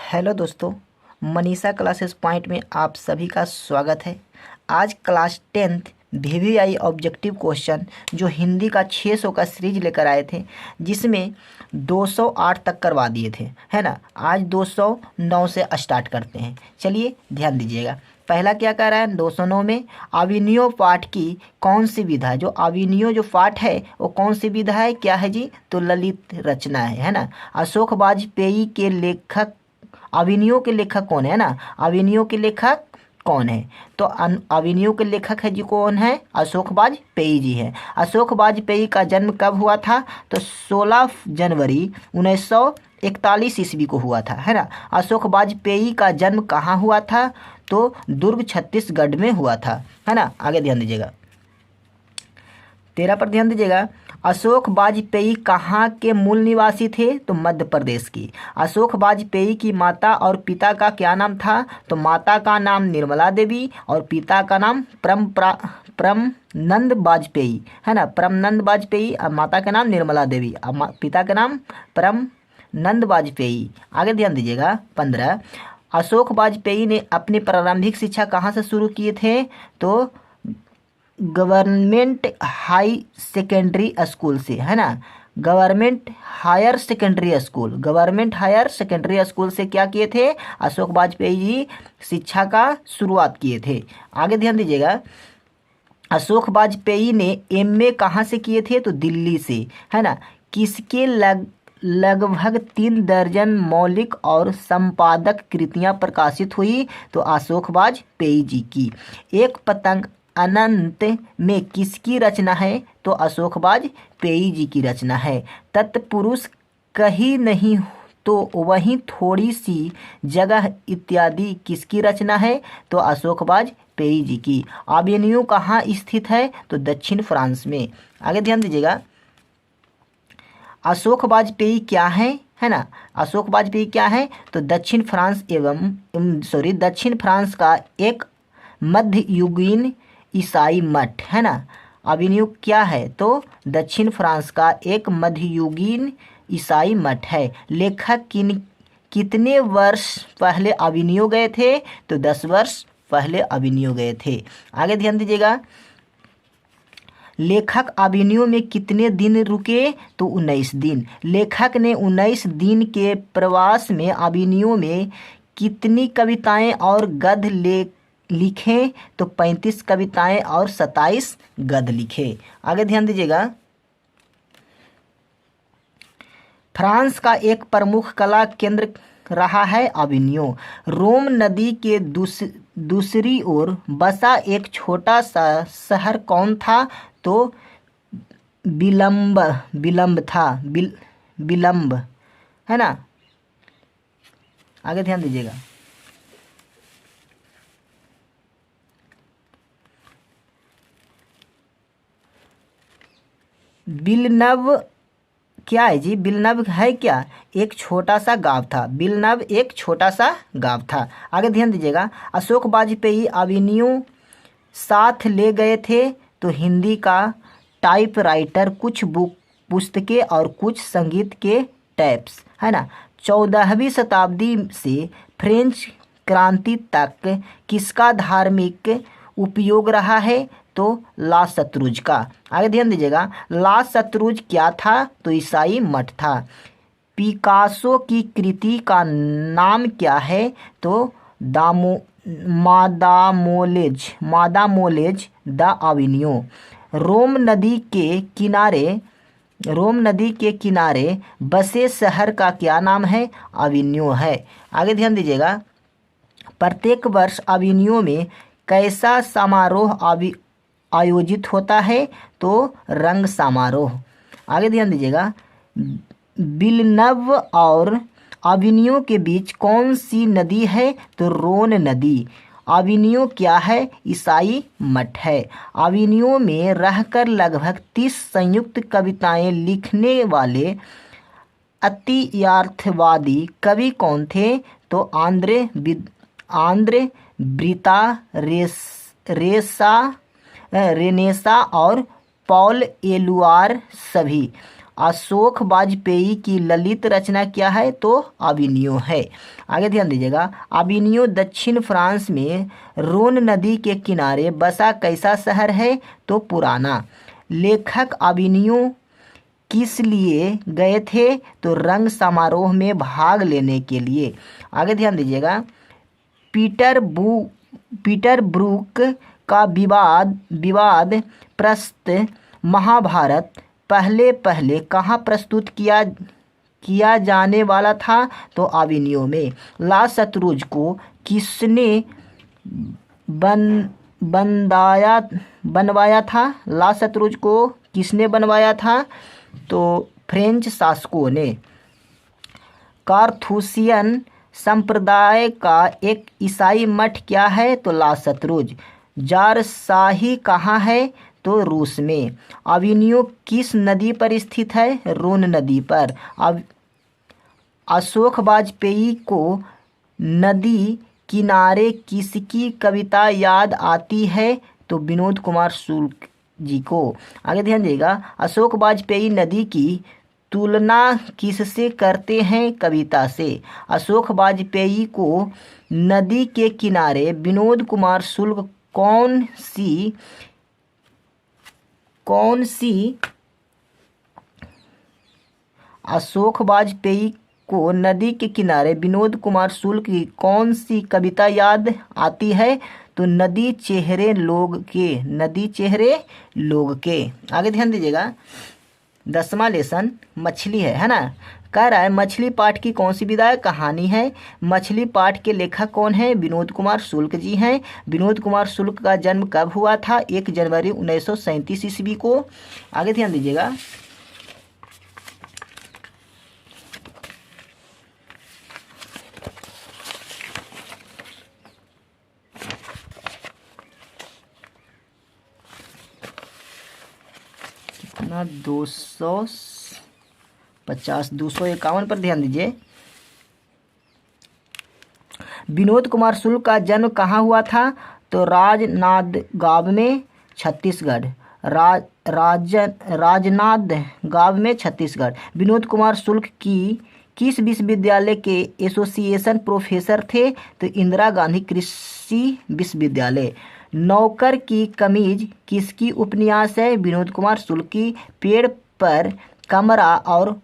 Hello दोस्तों, Manisha classes point में आप सभी का स्वागत है। आज class 10th VVI objective question जो हिंदी का 600 का सीरीज लेकर आए थे, जिसमें 208 तक करवा दिए थे, है ना। आज 209 से स्टार्ट करते हैं। चलिए ध्यान दीजिएगा। पहला क्या कह रहा है, 209 में अविनियो पाठ की कौन सी विधा है। जो अविनियो जो पाठ है वो कौन सी विधा है, क्या है जी, तो ललित रचना है ना। अशोक वाजपेयी के लेखक, अविनियो के लेखक कौन है ना, अविनियो के लेखक कौन है, तो अविनियो के लेखक है जी कौन है, अशोक वाजपेयी जी है। अशोक वाजपेयी का जन्म कब हुआ था, तो 16 जनवरी 1941 ईस्वी को हुआ था, है ना। अशोक वाजपेयी का जन्म कहाँ हुआ था, तो दुर्ग छत्तीसगढ़ में हुआ था, है ना। आगे ध्यान दीजिएगा, 13 पर ध्यान दीजिएगा। अशोक वाजपेयी कहाँ के मूल निवासी थे, तो मध्य प्रदेश की। अशोक वाजपेयी की माता और पिता का क्या नाम था, तो माता का नाम निर्मला देवी और पिता का नाम परमनंद वाजपेयी, है ना। परमनंद वाजपेयी और माता का नाम निर्मला देवी और पिता का नाम परमनंद वाजपेयी। आगे ध्यान दीजिएगा, 15। अशोक वाजपेयी ने अपनी प्रारंभिक शिक्षा कहाँ से शुरू किए थे, तो गवर्नमेंट हाई सेकेंडरी स्कूल से, है ना। Government higher secondary school, government higher secondary school से क्या किए थे, अशोक वाजपेयी जी शिक्षा का शुरुआत किए थे। आगे ध्यान दीजिएगा, अशोक वाजपेयी ने एमए कहाँ से किए थे, तो दिल्ली से, है ना। किसके लगभग 3 दर्जन मौलिक और संपादक कृतियां प्रकाशित हुई, तो अशोक वाजपेयी जी की। एक पतंग अनंत में किसकी रचना है, तो अशोक वाजपेयी जी की रचना है। तत्पुरुष कहीं नहीं तो वहीं थोड़ी सी जगह इत्यादि किसकी रचना है, तो अशोक वाजपेयी जी की। अवेन्यू कहाँ स्थित है, तो दक्षिण फ्रांस में। आगे ध्यान दीजिएगा, अशोक वाजपेयी क्या है ना। अशोक वाजपेयी क्या है, तो दक्षिण फ्रांस का एक मध्ययुगीन ईसाई मठ, है ना। अवेन्यू क्या है, तो दक्षिण फ्रांस का एक मध्ययुगीन ईसाई मठ है। लेखक कितने वर्ष पहले अवेन्यू गए थे, तो 10 वर्ष पहले अवेन्यू गए थे। आगे ध्यान दीजिएगा, लेखक अवेन्यू में कितने दिन रुके, तो 19 दिन। लेखक ने 19 दिन के प्रवास में अवेन्यू में कितनी कविताएं और गद्य लिखे, तो 35 कविताएं और 27 गद्य लिखे। आगे ध्यान दीजिएगा, फ्रांस का एक प्रमुख कला केंद्र रहा है अवेन्यू। रोम नदी के दूसरी ओर बसा एक छोटा सा शहर कौन था, तो विलंब था, विलंब, है ना। आगे ध्यान दीजिएगा, विलनव क्या है जी, विलनव है क्या, एक छोटा सा गांव था। विलनव एक छोटा सा गांव था। आगे ध्यान दीजिएगा, अशोक वाजपेयी अवेन्यू साथ ले गए थे, तो हिंदी का टाइपराइटर, कुछ पुस्तकें और कुछ संगीत के टैप्स, है ना। 14वीं शताब्दी से फ्रेंच क्रांति तक किसका धार्मिक उपयोग रहा है, तो ला शत्रुज का। आगे ध्यान दीजिएगा, ला शत्रुज क्या था, तो ईसाई मठ था। पिकासो की कृति का नाम क्या है, तो मादामोलेज द अवेन्यू। रोम नदी के किनारे बसे शहर का क्या नाम है, अवेन्यू है। आगे ध्यान दीजिएगा, प्रत्येक वर्ष अवेन्यू में कैसा समारोह आयोजित होता है, तो रंग समारोह। आगे ध्यान दीजिएगा, विलनव और अवेन्यू के बीच कौन सी नदी है, तो रोन नदी। अवेन्यू क्या है, ईसाई मठ है। अवेन्यू में रहकर लगभग 30 संयुक्त कविताएं लिखने वाले अतियथार्थवादी कवि कौन थे, तो आंद्रे ब्रिता रेनेसा और पॉल एलुआर सभी। अशोक वाजपेयी की ललित रचना क्या है? तो अभिनयो है। आगे ध्यान दीजिएगा, अभिनयो दक्षिण फ्रांस में रोन नदी के किनारे बसा कैसा शहर है? तो पुराना। लेखक अभिनयो किस लिए गए थे? तो रंग समारोह में भाग लेने के लिए। आगे ध्यान दीजिएगा, पीटर ब्रूक का विवाद प्रस्त महाभारत पहले कहाँ प्रस्तुत किया जाने वाला था? तो अभिनयो में। ला शत्रुज को किसने बनवाया था? ला शत्रुज को किसने बनवाया था? तो फ्रेंच शासकों ने। कार्थूसियन संप्रदाय का एक ईसाई मठ क्या है? तो ला शत्रुज। जारशाही कहाँ है? तो रूस में। अभिनयो किस नदी पर स्थित है? रोन नदी पर। अब अशोक वाजपेयी को नदी किनारे किसकी कविता याद आती है? तो विनोद कुमार शुक्ल जी को। आगे ध्यान दीजिएगा, अशोक वाजपेयी नदी की तुलना किससे करते हैं? कविता से। अशोक वाजपेयी को नदी के किनारे विनोद कुमार शुक्ल अशोक वाजपेयी को नदी के किनारे विनोद कुमार शुक्ल की कौन सी कविता याद आती है? तो नदी चेहरे लोग के। आगे ध्यान दीजिएगा, 10वां लेसन मछली है ना। कह रहा है मछली पाठ की कौन सी विधायक कहानी है? मछली पाठ के लेखक कौन है? विनोद कुमार शुक्ल जी हैं। विनोद कुमार शुक्ल का जन्म कब हुआ था? 1 जनवरी 1937 ईस्वी को। आगे ध्यान दीजिएगा, कितना 251 पर ध्यान दीजिए। विनोद कुमार शुक्ल का जन्म कहाँ हुआ था? तो राजनांदगांव में छत्तीसगढ़। राजनांदगांव में छत्तीसगढ़। विनोद कुमार शुक्ल की किस विश्वविद्यालय के एसोसिएशन प्रोफेसर थे? तो इंदिरा गांधी कृषि विश्वविद्यालय। नौकर की कमीज किसकी उपन्यास है? विनोद कुमार शुक्ल की। पेड़ पर कमरा और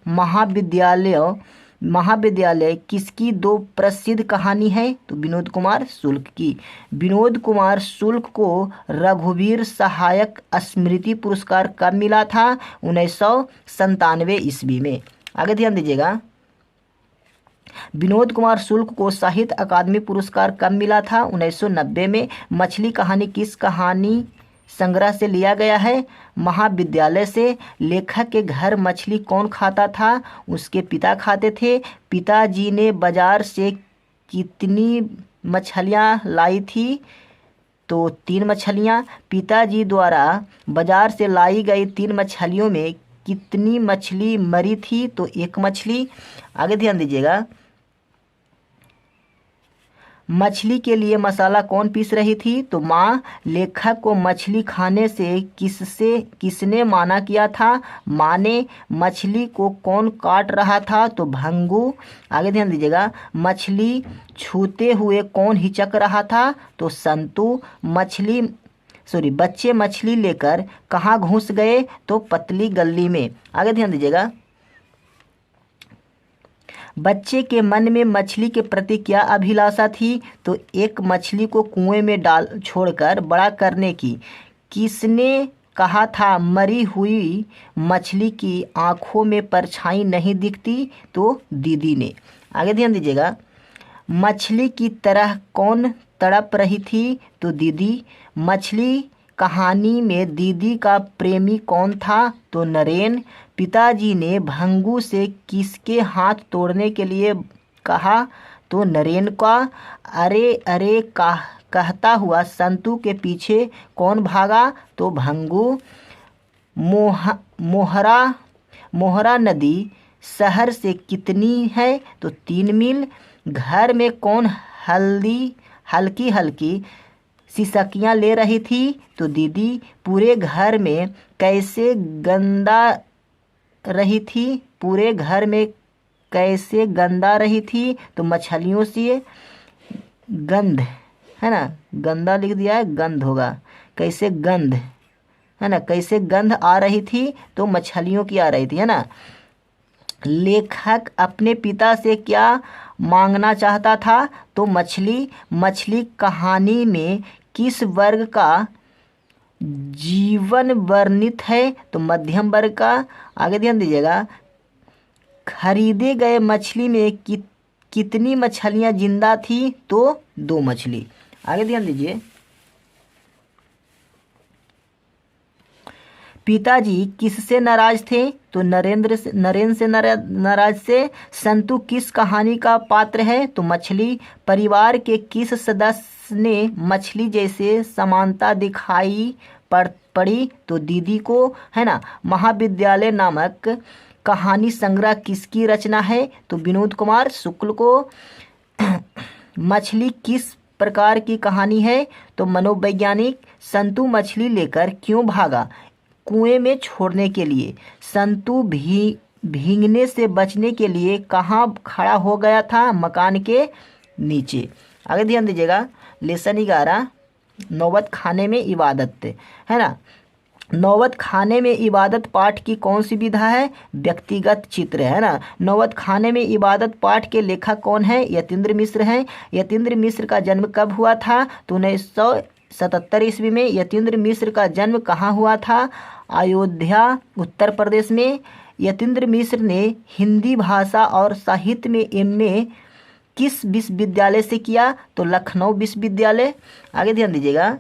महाविद्यालय किसकी 2 प्रसिद्ध कहानी है? तो विनोद कुमार शुक्ल की। विनोद कुमार शुक्ल को रघुवीर सहायक स्मृति पुरस्कार कब मिला था? 1997 ईस्वी में। आगे ध्यान दीजिएगा, विनोद कुमार शुक्ल को साहित्य अकादमी पुरस्कार कब मिला था? 1990 में। मछली कहानी किस कहानी संग्रह से लिया गया है? महाविद्यालय से। लेखक के घर मछली कौन खाता था? उसके पिता खाते थे। पिताजी ने बाजार से कितनी मछलियाँ लाई थी? तो 3 मछलियाँ। पिताजी द्वारा बाजार से लाई गई 3 मछलियों में कितनी मछली मरी थी? तो 1 मछली। आगे ध्यान दीजिएगा, मछली के लिए मसाला कौन पीस रही थी? तो माँ। लेखक को मछली खाने से किसने माना किया था? माँ ने। मछली को कौन काट रहा था? तो भंगू। आगे ध्यान दीजिएगा, मछली छूते हुए कौन हिचक रहा था? तो संतू। बच्चे मछली लेकर कहाँ घुस गए? तो पतली गली में। आगे ध्यान दीजिएगा, बच्चे के मन में मछली के प्रति क्या अभिलाषा थी? तो एक मछली को कुएं में छोड़कर बड़ा करने की। किसने कहा था मरी हुई मछली की आंखों में परछाई नहीं दिखती? तो दीदी ने। आगे ध्यान दीजिएगा, मछली की तरह कौन तड़प रही थी? तो दीदी। मछली कहानी में दीदी का प्रेमी कौन था? तो नरेन। पिताजी ने भंगू से किसके हाथ तोड़ने के लिए कहा? तो नरेन का। अरे अरे कहता हुआ संतू के पीछे कौन भागा? तो भंगू। मोहरा नदी शहर से कितनी है? तो 3 मील। घर में कौन हल्की हल्की सिसकियाँ ले रही थी? तो दीदी। पूरे घर में कैसे रही थी पूरे घर में कैसे गंदा रही थी, तो मछलियों से गंध, है ना, गंदा लिख दिया है, गंध होगा, कैसे गंध, है ना, कैसे गंध आ रही थी, तो मछलियों की आ रही थी, है ना। लेखक अपने पिता से क्या मांगना चाहता था, तो मछली। मछली कहानी में किस वर्ग का जीवन वर्णित है, तो मध्यम वर्ग का। आगे ध्यान दीजिएगा, खरीदे गए मछली में कितनी मछलियां जिंदा थी, तो 2 मछली। आगे ध्यान दीजिए, पिताजी किससे नाराज थे, तो नरेंद्र से नाराज से। संतु किस कहानी का पात्र है, तो मछली। परिवार के किस सदस्य ने मछली जैसे समानता दिखाई पड़ी, तो दीदी को, है ना। महाविद्यालय नामक कहानी संग्रह किसकी रचना है, तो विनोद कुमार शुक्ल को। मछली किस प्रकार की कहानी है, तो मनोवैज्ञानिक। संतु मछली लेकर क्यों भागा, कुएं में छोड़ने के लिए। संतु भीगने से बचने के लिए कहाँ खड़ा हो गया था, मकान के नीचे। आगे ध्यान दीजिएगा, लेसन 11 नौबत खाने में इबादत, है ना। नौबत खाने में इबादत पाठ की कौन सी विधा है, व्यक्तिगत चित्र, है ना। नौबत खाने में इबादत पाठ के लेखक कौन है, यतीन्द्र मिश्र हैं। यतीन्द्र मिश्र का जन्म कब हुआ था, तो 1977 ईस्वी में। यतीन्द्र मिश्र का जन्म कहाँ हुआ था, अयोध्या उत्तर प्रदेश में। यतीन्द्र मिश्र ने हिंदी भाषा और साहित्य में एमए किस विश्वविद्यालय से किया, तो लखनऊ विश्वविद्यालय। आगे ध्यान दीजिएगा,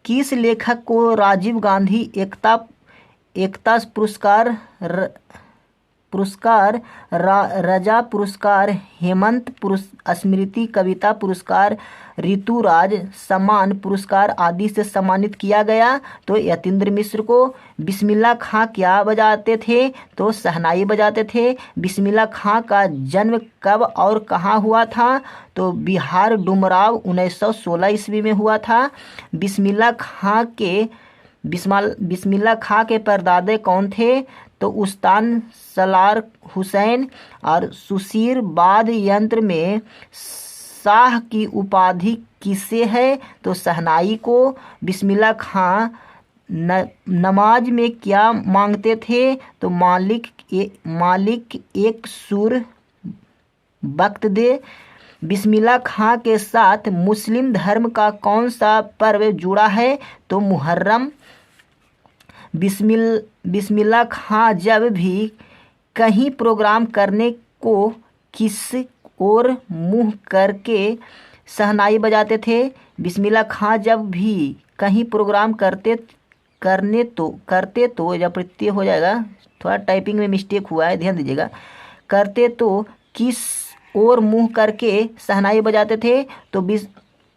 किस लेखक को राजीव गांधी एकता पुरस्कार रजा पुरस्कार, हेमंत स्मृति कविता पुरस्कार, ऋतुराज सम्मान पुरस्कार आदि से सम्मानित किया गया, तो यतीन्द्र मिश्र को। बिस्मिल्लाह खां क्या बजाते थे, तो शहनाई बजाते थे। बिस्मिल्लाह खां का जन्म कब और कहाँ हुआ था, तो बिहार डुमराव 1916 ईस्वी में हुआ था। बिस्मिल्लाह खां के परदादे कौन थे, तो उस्ताद सलार हुसैन। और सुशीर वाद्य यंत्र में शाह की उपाधि किसे है, तो शहनाई को। बिस्मिल्लाह खां नमाज में क्या मांगते थे, तो मालिक एक सुर वक्त दे। बिस्मिल्लाह खां के साथ मुस्लिम धर्म का कौन सा पर्व जुड़ा है, तो मुहर्रम। बिस्मिल्लाह खां जब भी कहीं प्रोग्राम करने को किस ओर मुंह करके शहनाई बजाते थे। बिस्मिल्लाह खां जब भी कहीं प्रोग्राम करते तो या प्रत्यय हो जाएगा, थोड़ा टाइपिंग में मिस्टेक हुआ है, ध्यान दीजिएगा। करते तो किस ओर मुंह करके शहनाई बजाते थे, तो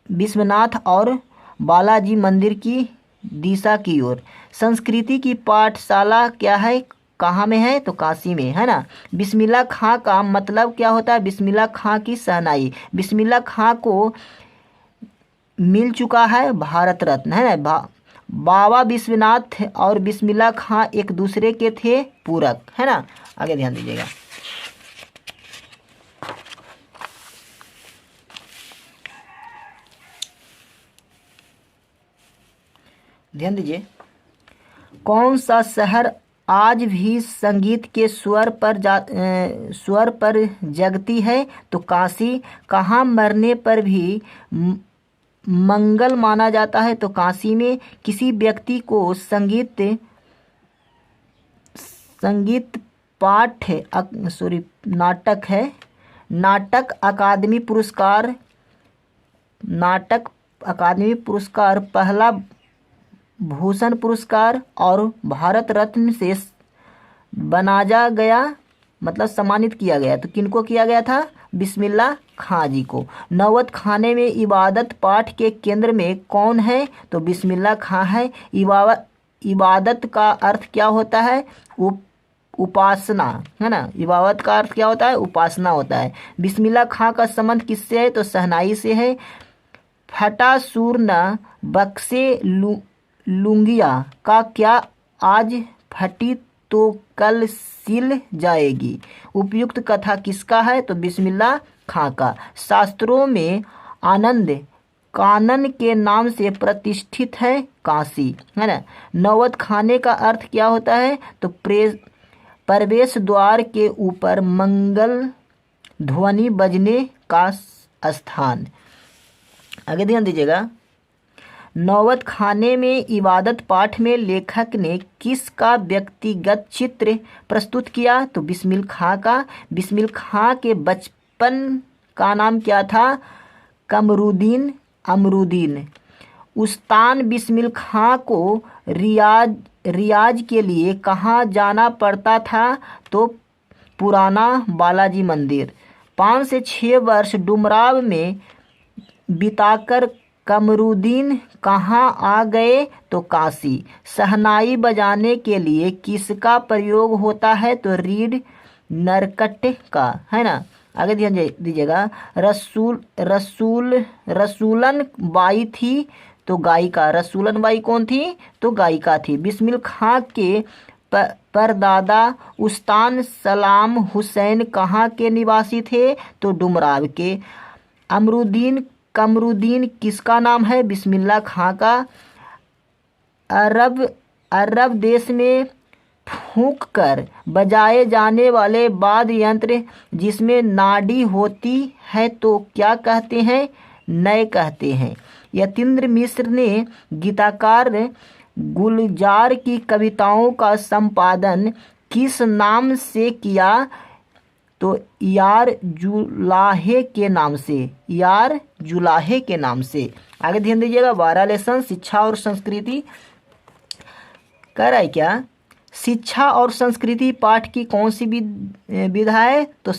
विश्वनाथ और बालाजी मंदिर की दिशा की ओर। संस्कृति की पाठशाला क्या है, कहाँ में है, तो काशी में, है ना। बिस्मिल्लाह खां का मतलब क्या होता है, बिस्मिल्लाह खां की शहनाई। बिस्मिल्लाह खां को मिल चुका है भारत रत्न, है ना। बाबा विश्वनाथ और बिस्मिल्लाह खां एक दूसरे के थे पूरक, है ना। आगे ध्यान दीजिएगा, ध्यान दीजिए। कौन सा शहर आज भी संगीत के स्वर पर जगती है, तो काशी। कहाँ मरने पर भी मंगल माना जाता है, तो काशी में। किसी व्यक्ति को नाटक अकादमी पुरस्कार, पहला भूषण पुरस्कार और भारत रत्न से बनाया गया, मतलब सम्मानित किया गया, तो किनको किया गया था, बिस्मिल्लाह खां जी को। नौबत खाने में इबादत पाठ के केंद्र में कौन है, तो बिस्मिल्लाह खां है। इबादत का अर्थ क्या होता है, उपासना, है ना। इबादत का अर्थ क्या होता है, उपासना होता है। बिस्मिल्लाह खां का संबंध किससे है, तो शहनाई से है। फटा सुर न बक्से लुंगिया का क्या आज फटी तो कल सिल जाएगी। उपयुक्त कथा किसका है? तो बिस्मिल्लाह खां का। शास्त्रों में आनंद कानन के नाम से प्रतिष्ठित है काशी, है ना। नौबत खाने का अर्थ क्या होता है? तो प्रवेश द्वार के ऊपर मंगल ध्वनि बजने का स्थान। आगे ध्यान दीजिएगा। नौबत खाने में इबादत पाठ में लेखक ने किसका व्यक्तिगत चित्र प्रस्तुत किया? तो बिस्मिल खां का। बिस्मिल खां के बचपन का नाम क्या था? कमरुद्दीन अमरुद्दीन। उस्ताद बिस्मिल खां को रियाज के लिए कहाँ जाना पड़ता था? तो पुराना बालाजी मंदिर। 5 से 6 वर्ष डुमराव में बिताकर कमरुद्दीन कहाँ आ गए? तो काशी। शहनाई बजाने के लिए किसका प्रयोग होता है? तो रीड नरकट का, है ना। आगे ध्यान दीजिएगा। रसूलन बाई थी तो गायिका। रसूलन बाई कौन थी? तो गायिका थी। बिस्मिल खां के परदादा उस्ताद सलाम हुसैन कहाँ के निवासी थे? तो डुमराव के। कमरुद्दीन किसका नाम है? बिस्मिल्लाह खां का। अरब देश में फूंक कर बजाए जाने वाले वाद्य यंत्र जिसमें नाड़ी होती है तो क्या कहते हैं? नय कहते हैं। यतीन्द्र मिश्र ने गीतकार गुलजार की कविताओं का संपादन किस नाम से किया? तो यार जुलाहे के नाम से। यार जुलाहे के नाम से। आगे ध्यान दीजिएगा। 12 लेसन शिक्षा और संस्कृति कह रहा है क्या? शिक्षा और संस्कृति पाठ की कौन सी विधा है? तो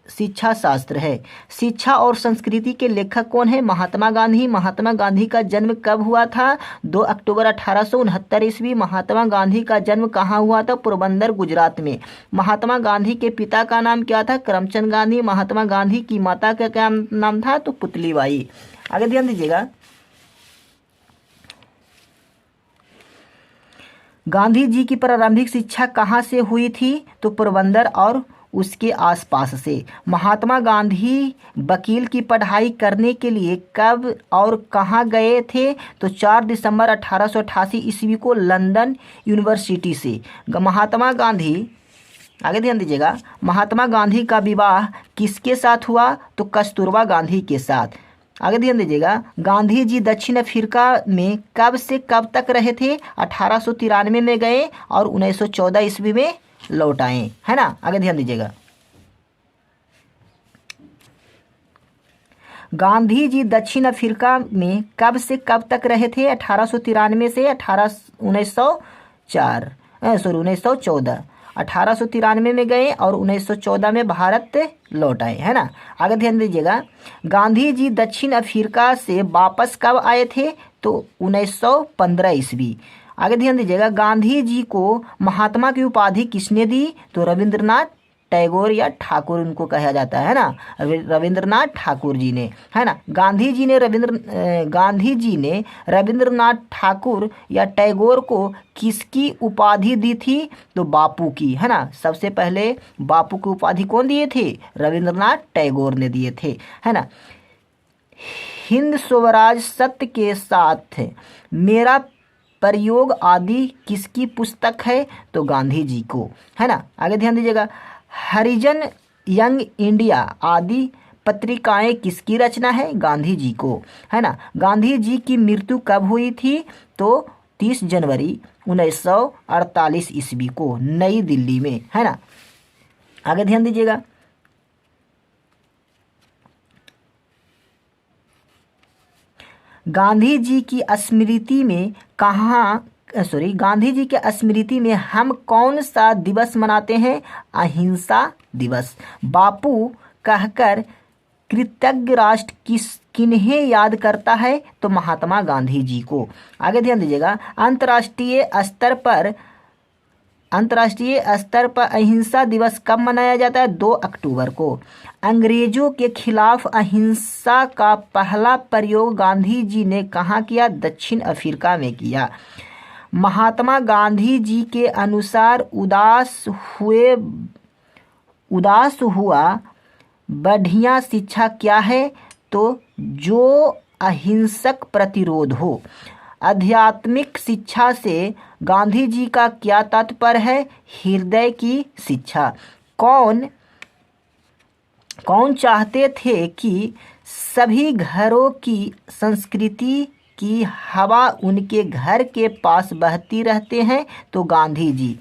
शिक्षा शास्त्र है। शिक्षा और संस्कृति के लेखक कौन है? महात्मा गांधी। महात्मा गांधी का जन्म कब हुआ था? 2 अक्टूबर 1869 ईस्वी। महात्मा गांधी का जन्म कहाँ हुआ था? पोरबंदर गुजरात में। महात्मा गांधी के पिता का नाम क्या था? करमचंद गांधी। महात्मा गांधी की माता का क्या नाम था? तो पुतलीबाई। आगे ध्यान दीजिएगा। गांधी जी की प्रारंभिक शिक्षा कहाँ से हुई थी? तो पोरबंदर और उसके आसपास से। महात्मा गांधी वकील की पढ़ाई करने के लिए कब और कहाँ गए थे? तो 4 दिसंबर 1888 ईस्वी को लंदन यूनिवर्सिटी से। महात्मा गांधी, आगे ध्यान दीजिएगा, महात्मा गांधी का विवाह किसके साथ हुआ? तो कस्तूरबा गांधी के साथ। आगे ध्यान दीजिएगा। गांधी जी दक्षिण अफ्रीका में कब से कब तक रहे थे? 1893 में गए और 1914 ईस्वी में लौट आए, है ना। आगे ध्यान दीजिएगा। गांधी जी दक्षिण अफ्रीका में कब से कब तक रहे थे? 1893 से 1914। 1893 में गए और 1914 में भारत लौट आए, है ना। आगे ध्यान दीजिएगा। गांधी जी दक्षिण अफ्रीका से वापस कब आए थे? तो 1915 ईस्वी। आगे ध्यान दीजिएगा। गांधी जी को महात्मा की उपाधि किसने दी? तो रविंद्रनाथ टैगोर या ठाकुर उनको कहा जाता है ना, रविंद्रनाथ ठाकुर जी ने, है ना। गांधी जी ने रविंद्रनाथ ठाकुर या टैगोर को किसकी उपाधि दी थी? तो बापू की, है ना। सबसे पहले बापू की उपाधि कौन दिए थे? रविंद्रनाथ टैगोर ने दिए थे, है ना। हिंद स्वराज सत्य के साथ मेरा प्रयोग आदि किसकी पुस्तक है? तो गांधी जी को, है ना। आगे ध्यान दीजिएगा। हरिजन यंग इंडिया आदि पत्रिकाएं किसकी रचना है? गांधी जी को, है ना। गांधी जी की मृत्यु कब हुई थी? तो 30 जनवरी 1948 ईस्वी को नई दिल्ली में, है ना। आगे ध्यान दीजिएगा। गांधी जी की स्मृति में गांधी जी के स्मृति में हम कौन सा दिवस मनाते हैं? अहिंसा दिवस। बापू कहकर कृतज्ञ राष्ट्र किन्हें याद करता है? तो महात्मा गांधी जी को। आगे ध्यान दीजिएगा। अंतर्राष्ट्रीय स्तर पर अहिंसा दिवस कब मनाया जाता है? 2 अक्टूबर को। अंग्रेजों के खिलाफ अहिंसा का पहला प्रयोग गांधी जी ने कहाँ किया? दक्षिण अफ्रीका में किया। महात्मा गांधी जी के अनुसार उदास हुआ बढ़िया शिक्षा क्या है? तो जो अहिंसक प्रतिरोध हो। आध्यात्मिक शिक्षा से गांधी जी का क्या तात्पर्य है? हृदय की शिक्षा। कौन चाहते थे कि सभी घरों की संस्कृति की हवा उनके घर के पास बहती रहते हैं? तो गांधी जी।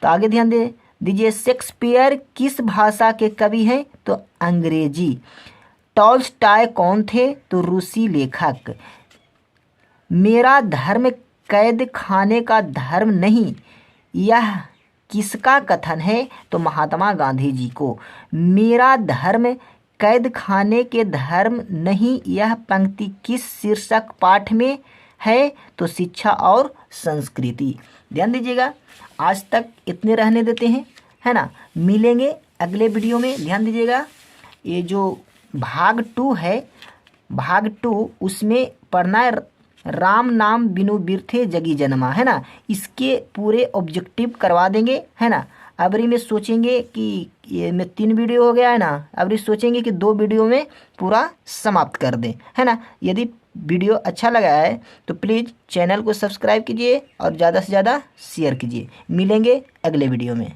तो आगे ध्यान दीजिए, शेक्सपियर किस भाषा के कवि हैं? तो अंग्रेजी। टॉल्स्टॉय कौन थे? तो रूसी लेखक। मेरा धर्म कैद खाने का धर्म नहीं, यह किसका कथन है? तो महात्मा गांधी जी को। मेरा धर्म कैद खाने के धर्म नहीं, यह पंक्ति किस शीर्षक पाठ में है? तो शिक्षा और संस्कृति। ध्यान दीजिएगा, आज तक इतने रहने देते हैं, है ना। मिलेंगे अगले वीडियो में। ध्यान दीजिएगा, ये जो भाग 2 है, भाग 2 उसमें पढ़ना है राम नाम बिनु बिरथे जगी जन्मा, है ना। इसके पूरे ऑब्जेक्टिव करवा देंगे, है ना। अबरी में सोचेंगे कि ये में 3 वीडियो हो गया है ना, अबरी सोचेंगे कि 2 वीडियो में पूरा समाप्त कर दें, है ना। यदि वीडियो अच्छा लगा है तो प्लीज़ चैनल को सब्सक्राइब कीजिए और ज़्यादा से ज़्यादा शेयर कीजिए। मिलेंगे अगले वीडियो में।